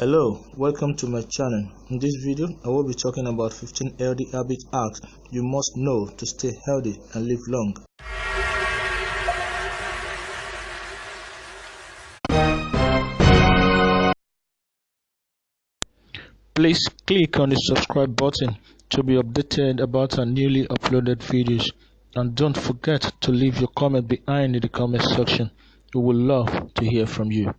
Hello, welcome to my channel. In this video, I will be talking about 15 healthy habit hacks you must know to stay healthy and live long. Please click on the subscribe button to be updated about our newly uploaded videos, and don't forget to leave your comment behind in the comment section. We would love to hear from you.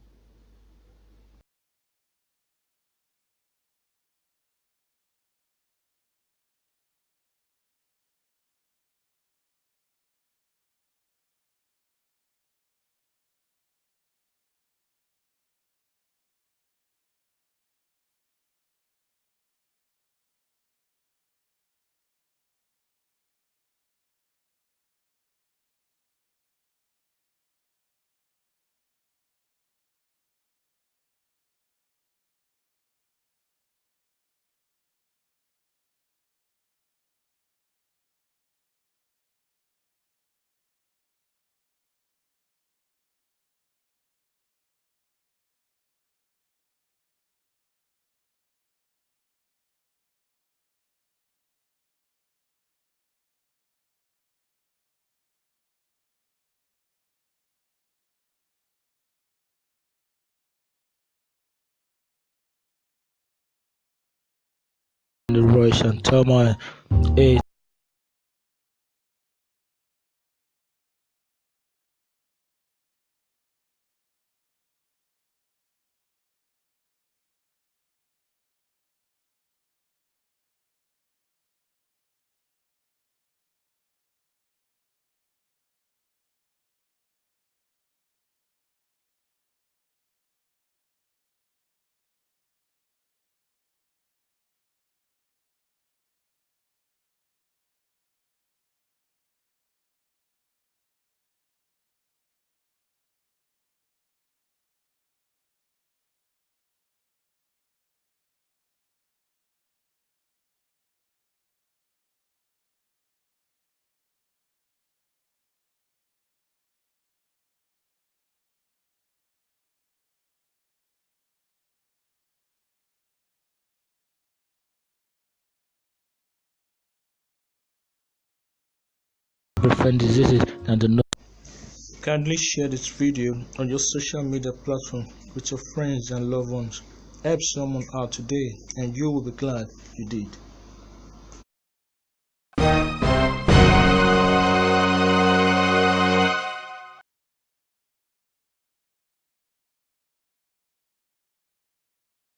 The rush and turmoil. Prevent diseases and the Kindly share this video on your social media platform with your friends and loved ones. Help someone out today and you will be glad you did.